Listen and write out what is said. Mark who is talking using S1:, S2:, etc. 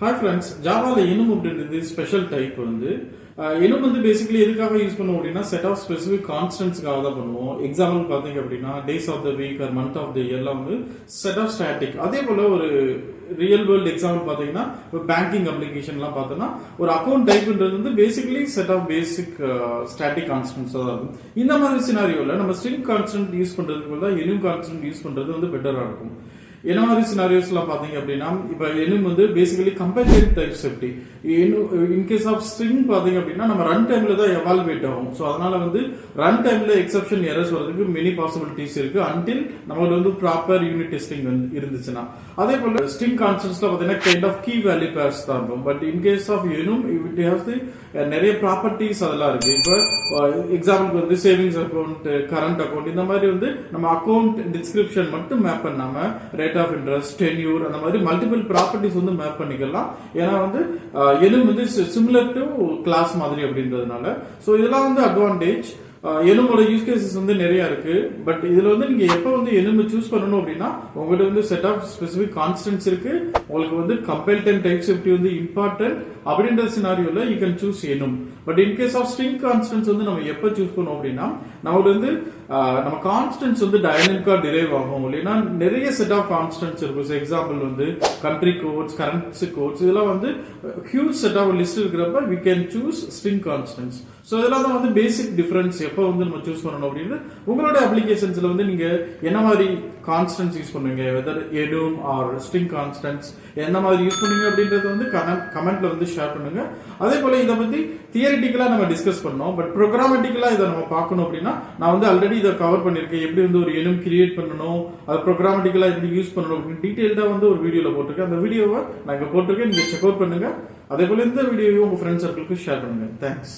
S1: Hi friends, ஜாவால enum அப்படின்றது special type வந்து enum வந்து பேசிக்கலி எதுக்காக யூஸ் பண்ணுவோம் அப்படின்னா செட் ஆஃப் ஸ்பெசிபிக் கான்ஸ்டன்ட்ஸ்க்காக தான் பண்ணுவோம். எக்ஸாம்பிள் பார்த்தீங்க அப்படின்னா days of the week or month of the இயர்லாம் வந்து செட் ஆஃப் ஸ்டாட்டிக். அதே போல ஒரு ரியல் வேர்ல்டு எக்ஸாம்பிள் பார்த்தீங்கன்னா இப்போ பேங்கிங் அப்ளிகேஷன்லாம் பார்த்தோன்னா ஒரு அக்கௌண்ட் டைப்ன்றது வந்து basically set of basic static constants தான் இருக்கும். இந்த மாதிரி சினாரியோவில் நம்ம ஸ்ட்ரிங் கான்ஸ்டன்ட் யூஸ் பண்ணுறதுக்கு பதிலாக enum கான்ஸ்டன்ட் யூஸ் பண்ணுறது வந்து பெட்டராக இருக்கும். என்ன மாதிரி சினாரியோஸ்லாம் பார்த்தீங்க அப்படின்னா இப்போ enum வந்து basically compiled type safety. In case of string பார்த்தீங்க அப்படின்னா நம்ம ரன் டைம்ல தான் எவால்வேட் ஆகும். ஸோ அதனால வந்து ரன் டைம்ல எக்ஸப்ஷன் எரர்ஸ் வரதுக்கு மெனி பாசிபிலிட்டிஸ் இருக்கு அன்டில் நமக்கு வந்து ப்ராப்பர் யூனிட் டெஸ்டிங் இருந்துச்சுன்னா. அதே போல ஸ்ட்ரிங் கான்ஸ்டன்ட்ஸ்ல பார்த்தீங்கன்னா kind of key value pairs தான் இருக்கும். But in case of enum it haves நிறைய ப்ராப்பர்ட்டிஸ் அதெல்லாம் இருக்கு. இப்போ எக்ஸாம்பிளுக்கு வந்து சேவிங்ஸ் அக்கௌண்ட், கரண்ட் அக்கௌண்ட், இந்த மாதிரி வந்து நம்ம அக்கௌண்ட் டிஸ்கிரிப்ஷன் மட்டும் மேப் பண்ணாம ரேட் ஆஃப் இன்ட்ரெஸ்ட், டென்யூர், அந்த மாதிரி மல்டிபிள் ப்ராப்பர்ட்டிஸ் வந்து மேப் பண்ணிக்கலாம். ஏன்னா வந்து enum வந்து சிமிலர் டு கிளாஸ் மாதிரி அப்படின்றதுனால. ஸோ இதெல்லாம் வந்து அட்வான்டேஜ். enumோட யூஸ் கேசஸ் வந்து நிறைய இருக்கு. பட் இதுல வந்து நீங்க எப்ப வந்து enum சூஸ் பண்ணணும் அப்படின்னா உங்ககிட்ட வந்து செட் ஆஃப் ஸ்பெசிபிக் கான்ஸ்டன்ட்ஸ் இருக்கு, உங்களுக்கு வந்து கம்பைல்ட் டைப் சேஃப்டி வந்து இம்பார்ட்டன்ட் அப்படின்ற சினாரியோல you can choose enum. But in case of string constants வந்து நம்ம எப்ப சூஸ் பண்ணோம் அப்படின்னா நமக்கு வந்து நம்ம கான்ஸ்டன்ட்ஸ் வந்து டைனமிக்கா டிரைவ் ஆகும். இல்லைன்னா நிறைய செட் ஆஃப் கான்ஸ்டன்ட்ஸ் இருக்கும். எக்ஸாம்பிள் வந்து கண்ட்ரி கோட்ஸ், கரன்சி கோட்ஸ், இதெல்லாம் வந்து ஹியூஜ் செட் ஆஃப் லிஸ்ட் இருக்கிறப்ப we can choose string constants. So இதெல்லாம் தான் வந்து பேசிக் டிஃபரன்ஸ் எப்போ வந்து நம்ம சூஸ் பண்ணணும் அப்படின்னு. உங்களோட அப்ளிகேஷன்ஸ்ல வந்து நீங்க என்ன மாதிரி கான்ஸ்டன்ட்ஸ் யூஸ் பண்ணுவீங்க, whether enum or string constants என்ன மாதிரி யூஸ் பண்ணுவீங்க அப்படின்றது வந்து கமெண்ட்ல வந்து ஷேர் பண்ணுங்க. அதே போல இதை பத்தி தியரிட்டிக்கலா நம்ம டிஸ்கஸ் பண்ணோம். பட் ப்ரோக்ராமட்டிக்கலா இதை நம்ம பார்க்கணும் அப்படின்னா நான் வந்து ஆல்ரெடி இதை கவர் பண்ணிருக்கேன். எப்படி வந்து ஒரு enum கிரியேட் பண்ணணும், அது ப்ரோக்ராமட்டிக்கலா எப்படி யூஸ் பண்ணணும் அப்படின்னு டீடைல்டா வந்து ஒரு வீடியோல போட்டிருக்கேன். அந்த வீடியோவை நான் இங்க போட்டிருக்கேன், நீங்க செக் அவுட் பண்ணுங்க. அதே போல இந்த வீடியோவை உங்க ஃப்ரெண்ட்ஸ் சர்க்கிளுக்கு ஷேர் பண்ணுங்க. தேங்க்ஸ்.